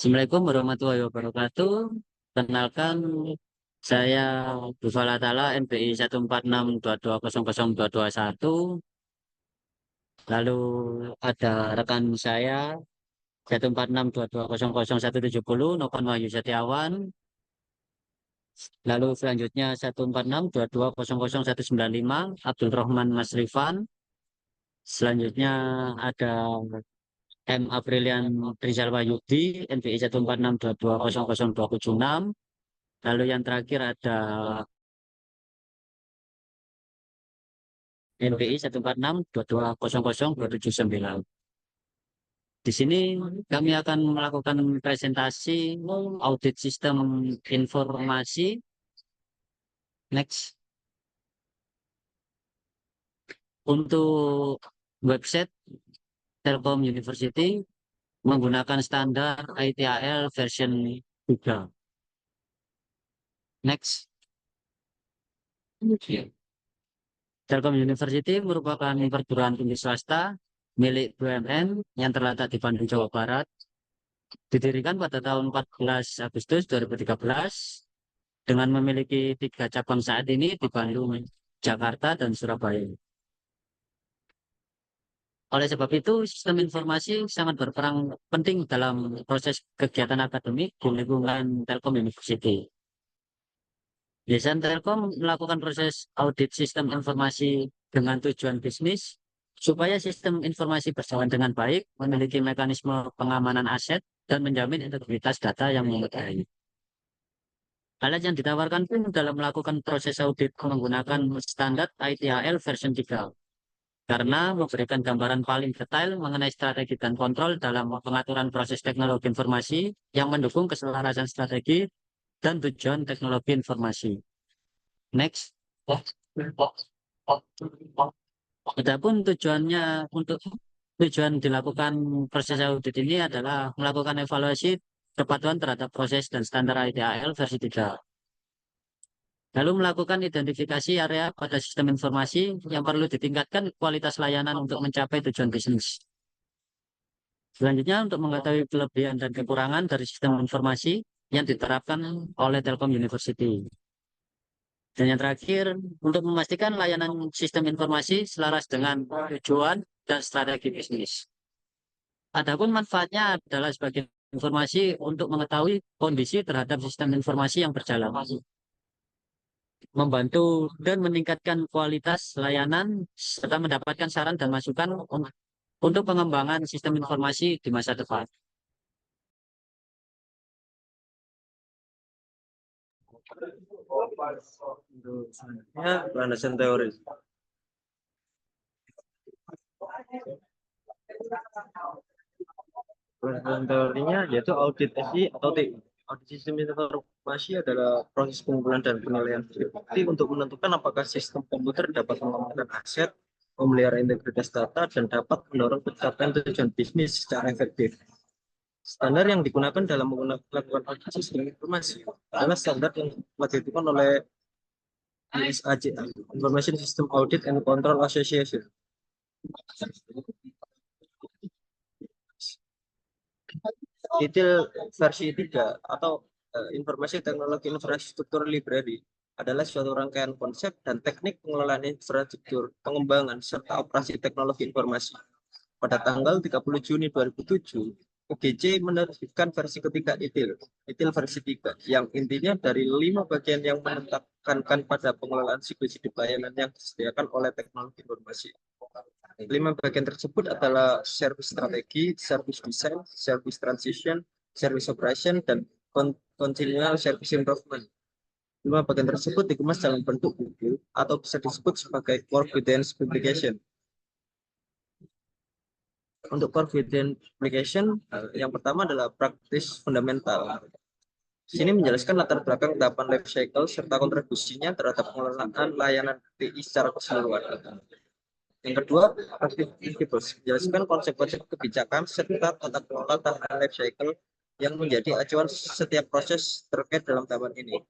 Assalamualaikum warahmatullahi wabarakatuh. Kenalkan, saya Bufala Tala NBI 14622002221. Lalu ada rekan saya 14622000170 Novan Wahyu Setiawan. Lalu selanjutnya 14622000195 Abdul Rahman Mas Rifan. Selanjutnya ada M. Aprilian Rizal Wahyudi NBI 14622000276. Lalu yang terakhir ada NPI 14622000279. Di sini kami akan melakukan presentasi audit sistem informasi. Next. Untuk website Telkom University menggunakan standar ITAL version 3. Next. Telkom University merupakan perguruan tinggi swasta milik BUMN yang terletak di Bandung, Jawa Barat. Didirikan pada tahun 14 Agustus 2013 dengan memiliki 3 cabang saat ini di Bandung, Jakarta, dan Surabaya. Oleh sebab itu, sistem informasi sangat berperan penting dalam proses kegiatan akademik di lingkungan Telkom University. Yayasan Telkom melakukan proses audit sistem informasi dengan tujuan bisnis supaya sistem informasi berjalan dengan baik, memiliki mekanisme pengamanan aset, dan menjamin integritas data yang memadai. Alat yang ditawarkan pun dalam melakukan proses audit menggunakan standar ITAL version 3 karena memberikan gambaran paling detail mengenai strategi dan kontrol dalam pengaturan proses teknologi informasi yang mendukung keselarasan strategi dan tujuan teknologi informasi. Next. Adapun tujuan dilakukan proses audit ini adalah melakukan evaluasi kepatuhan terhadap proses dan standar ITAL versi 3. Lalu melakukan identifikasi area pada sistem informasi yang perlu ditingkatkan kualitas layanan untuk mencapai tujuan bisnis. Selanjutnya, untuk mengetahui kelebihan dan kekurangan dari sistem informasi yang diterapkan oleh Telkom University. Dan yang terakhir, untuk memastikan layanan sistem informasi selaras dengan tujuan dan strategi bisnis. Adapun manfaatnya adalah sebagai informasi untuk mengetahui kondisi terhadap sistem informasi yang berjalan, membantu dan meningkatkan kualitas layanan, serta mendapatkan saran dan masukan untuk pengembangan sistem informasi di masa depan. Ya, landasan teori. Landasan teorinya yaitu audit SI atau TI. Audit sistem informasi adalah proses pengumpulan dan penilaian bukti untuk menentukan apakah sistem komputer dapat mengamankan aset, memelihara integritas data, dan dapat mendorong pencapaian tujuan bisnis secara efektif. Standar yang digunakan dalam melakukan audit sistem informasi adalah standar yang ditentukan oleh ISAC, Information System Audit and Control Association. ITIL versi 3 atau Informasi Teknologi Infrastruktur Library adalah suatu rangkaian konsep dan teknik pengelolaan infrastruktur, pengembangan, serta operasi teknologi informasi. Pada tanggal 30 Juni 2007, UGC menerbitkan versi ketiga ITIL versi 3, yang intinya dari 5 bagian yang menekankan pada pengelolaan siklus hidup layanan yang disediakan oleh teknologi informasi. 5 bagian tersebut adalah service strategi, service design, service transition, service operation, dan continual service improvement. 5 bagian tersebut dikemas dalam bentuk buku atau bisa disebut sebagai core guidance publication. Untuk core guidance publication, yang pertama adalah practice fundamental. Sini menjelaskan latar belakang tahapan life cycle serta kontribusinya terhadap pengelolaan layanan TI secara keseluruhan. Yang kedua, principles, menjelaskan konsep-konsep kebijakan serta tata kelola tahapan life cycle yang menjadi acuan setiap proses terkait dalam tahapan ini.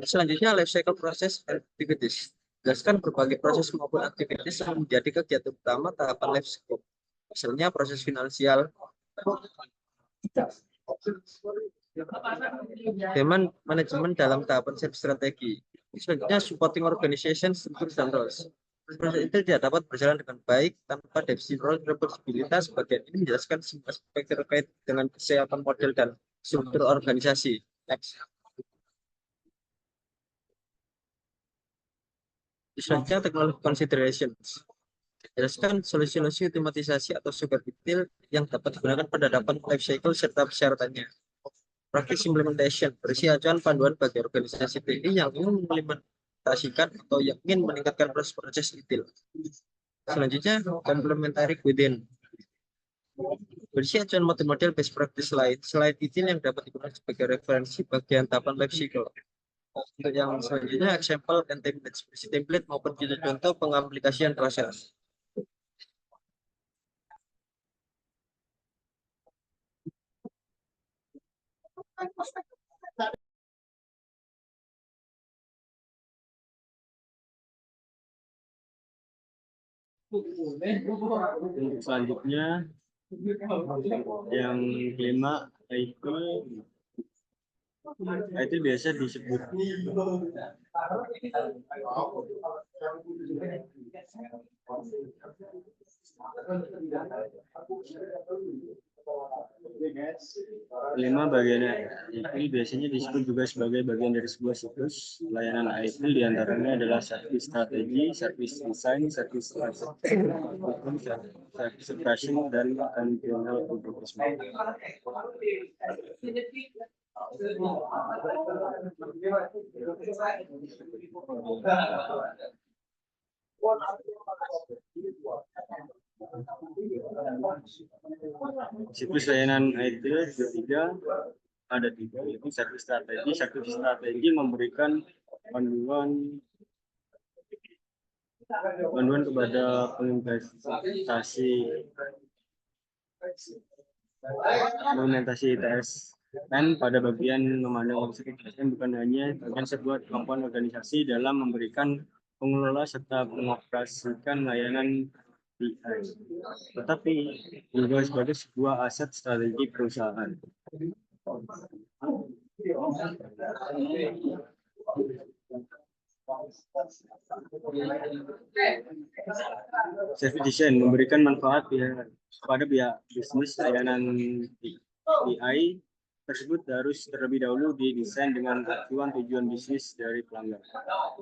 Selanjutnya, life cycle process and activities, menjelaskan berbagai proses maupun aktivitas yang menjadi kegiatan utama tahapan life cycle. Misalnya proses finansial, Demand manajemen dalam tahapan set strategi. Selanjutnya supporting organization struktur dan roles. Proses itu tidak dapat berjalan dengan baik tanpa definisi role responsibilitas. Bagian ini menjelaskan semua aspek terkait dengan kesiapan model dan struktur organisasi. Next. Selanjutnya teknologi considerations. Jelaskan solusi-solusi otomatisasi atau super detail yang dapat digunakan pada tahapan life cycle serta persyaratannya. Practice implementation berisi acuan panduan bagi organisasi TI yang ingin mengimplementasikan atau yang ingin meningkatkan proses detail. Selanjutnya, complementary within berisi acuan model-model best practice lain selain detail yang dapat digunakan sebagai referensi bagian tahapan life cycle. Untuk yang selanjutnya, example dan template berisi template maupun contoh pengaplikasian proses. Selanjutnya yang kelima itu biasa disebut kelima bagiannya itu biasanya disebut juga sebagai bagian dari sebuah siklus layanan IT, diantaranya adalah service strategi, service design, service operation, dan functional improvement. Siklus layanan IT ketiga ada tiga, yaitu service strategi. Service strategi memberikan panduan kepada implementasi ITS dan pada bagian memandang organisasi bukan hanya bagian sebuah kemampuan organisasi dalam memberikan pengelola serta mengoperasikan layanan BI, tetapi juga sebagai sebuah aset strategi perusahaan. Service design memberikan manfaat kepada pihak bisnis. Layanan BI tersebut harus terlebih dahulu didesain dengan acuan tujuan bisnis dari pelanggan.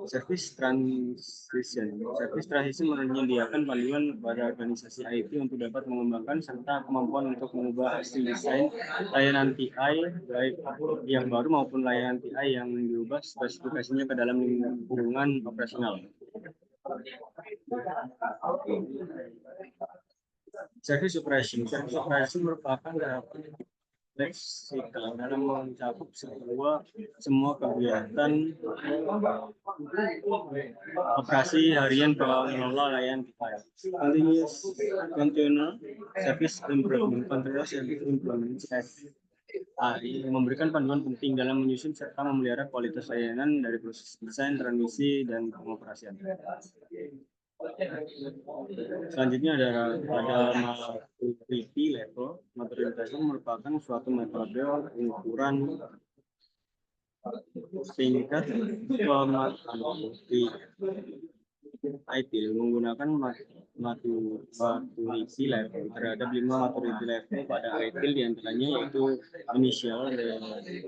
Service transition menyediakan panduan kepada organisasi IT untuk dapat mengembangkan serta kemampuan untuk mengubah hasil desain layanan TI baik yang baru maupun layanan TI yang diubah spesifikasinya ke dalam lingkungan operasional. Service operation merupakan leksikal dalam mencakup semua kegiatan operasi harian pengelola layanan TI. Continuous service improvement AI memberikan panduan penting dalam menyusun serta memelihara kualitas layanan dari proses desain, transmisi, dan pengoperasian. Selanjutnya ada maturity level. Maturity level merupakan suatu metode pengukuran tingkat maturity IT menggunakan maturity level. Terhadap 5 maturity level pada IT diantaranya yaitu initial,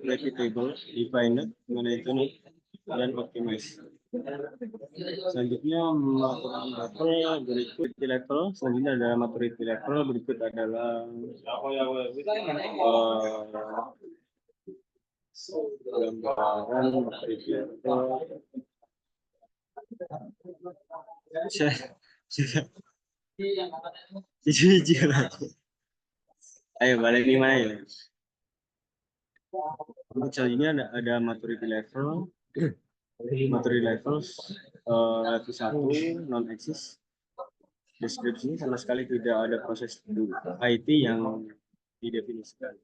repeatable, defined, management, dan optimize. Selanjutnya maturity level selanjutnya ada maturity level berikut adalah gambaran maturity level. Ayo balik di mana ya? Untuk selanjutnya ada maturity level. Maturity levels level 1 non eksis. Deskripsinya sama sekali tidak ada proses IT yang didefinisikan.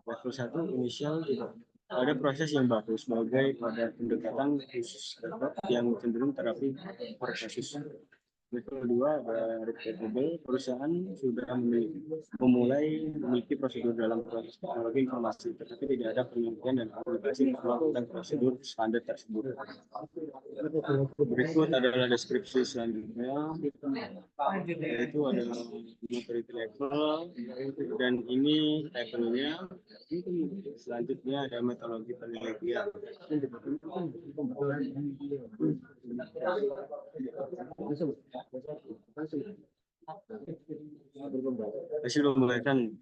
Level 1 inisial tidak ada proses yang bagus sebagai pada pendekatan khusus yang cenderung terapi per kasus. Level 2 ada repeatable, perusahaan sudah memiliki prosedur dalam proses teknologi informasi, tetapi tidak ada penelitian dan aplikasi tentang prosedur standar tersebut. Berikut adalah deskripsi selanjutnya, yaitu adalah maturity level, dan ini levelnya. Selanjutnya ada metodologi penelitian. Hasil pembahasan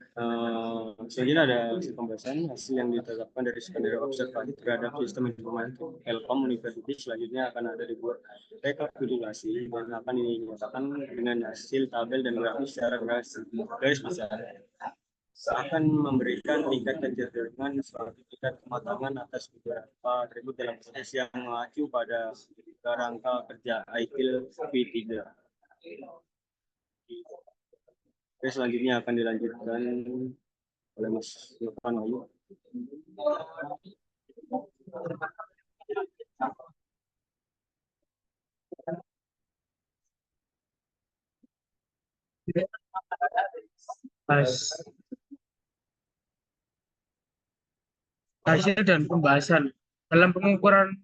selanjutnya ada hasil pembahasan hasil yang ditetapkan dari skenario observasi terhadap sistem informasi Telkom University. Selanjutnya akan ada dibuat rekapitulasi dan akan dinyatakan dengan hasil tabel dan grafis secara garis besar. Akan memberikan tingkat kecenderungan suatu tingkat kematangan atas beberapa atribut dalam proses yang mengacu pada kerangka kerja ITIL V3. Oke, selanjutnya akan dilanjutkan oleh Mas Irfan Ayu. Hasil dan pembahasan dalam pengukuran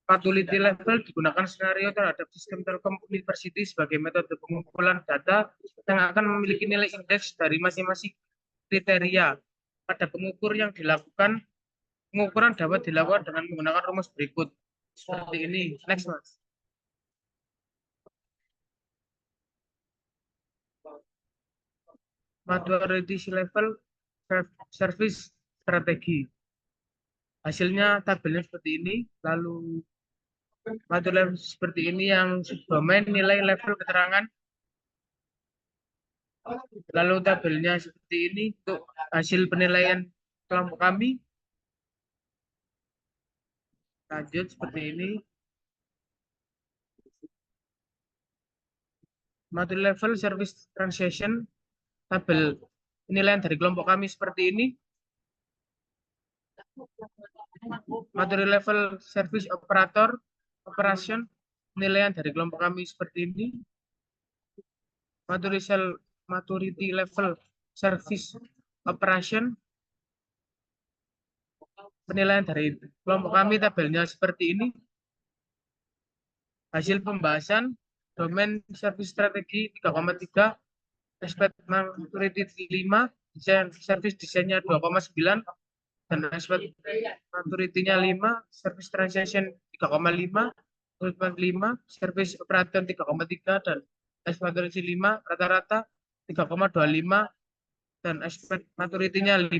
maturity level digunakan skenario terhadap sistem Telkom University sebagai metode pengumpulan data yang akan memiliki nilai indeks dari masing-masing kriteria. Pada pengukur yang dilakukan, pengukuran dapat dilakukan dengan menggunakan rumus berikut. Seperti ini. Next, Mas. Maturity level service strategi. Hasilnya tabelnya seperti ini, lalu maturity level seperti ini yang subdomain nilai level keterangan. Lalu tabelnya seperti ini untuk hasil penilaian kelompok kami. Lanjut seperti ini. Maturity level service transaction, tabel penilaian dari kelompok kami seperti ini. Maturity level service operator operation, penilaian dari kelompok kami seperti ini. Maturity level service operation, penilaian dari kelompok kami tabelnya seperti ini. Hasil pembahasan domain service strategi 3,3, aspek maturity 5, desain service desainnya 2,9, dan aspek maturity-nya 5, service transaction 3,5, commitment 5, service operator 3,3, dan aspek maturity 5, rata-rata 3,25, dan aspek maturity-nya 5.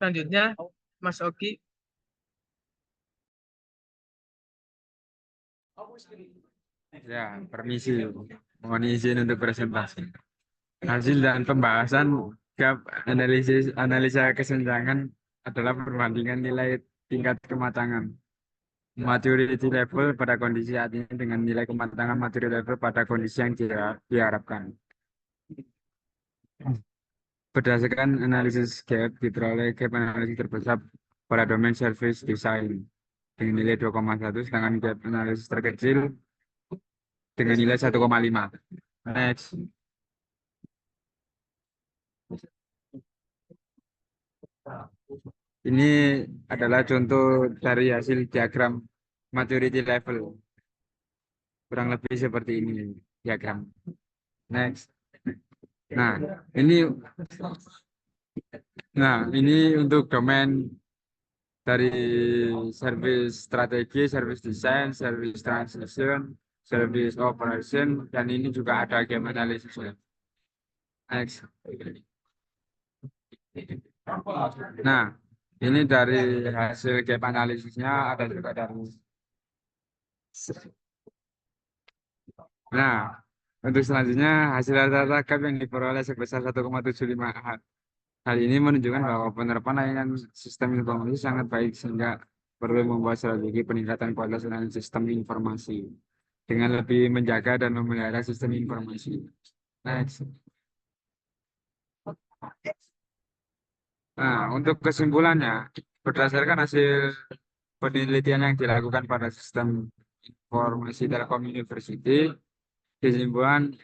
Selanjutnya, Mas Oki. Ya, permisi. Mohon izin untuk presentasi. Hasil dan pembahasan gap analisa kesenjangan adalah perbandingan nilai tingkat kematangan maturity level pada kondisi saat ini dengan nilai kematangan maturity level pada kondisi yang diharapkan. Berdasarkan analisis gap, diperoleh gap analisis terbesar pada domain service design dengan nilai 2,1, sedangkan gap analisis terkecil dengan nilai 1,5. Next. Ini adalah contoh dari hasil diagram maturity level. Kurang lebih seperti ini diagram. Next. Ini untuk domain dari service strategi, service design, service transition, service operation, dan ini juga ada game analysis. Next. Nah, ini dari hasil gap analisisnya, ada juga dari. Nah, untuk selanjutnya hasil rata-rata gap yang diperoleh sebesar 1,75. Hal ini menunjukkan bahwa penerapan layanan sistem informasi sangat baik sehingga perlu membuat strategi peningkatan kualitas layanan sistem informasi dengan lebih menjaga dan memelihara sistem informasi. Next. Nah, untuk kesimpulannya, berdasarkan hasil penelitian yang dilakukan pada sistem Informasi Telkom University, kesimpulan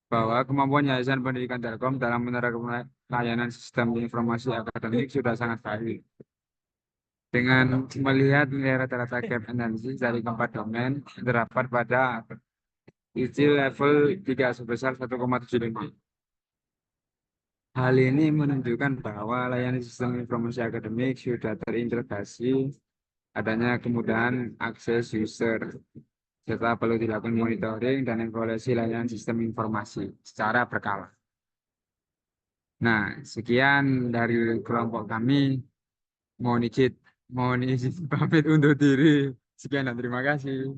bahwa kemampuan Yayasan Pendidikan Telkom dalam menerapkan layanan sistem informasi akademik sudah sangat baik. Dengan melihat nilai rata-rata gap analisis dari keempat domain yang terdapat pada uji level 3 sebesar 1,75. Hal ini menunjukkan bahwa layanan sistem informasi akademik sudah terintegrasi, adanya kemudahan akses user, serta perlu dilakukan monitoring dan evaluasi layanan sistem informasi secara berkala. Nah, sekian dari kelompok kami. Mohon izin pamit undur diri. Sekian dan terima kasih.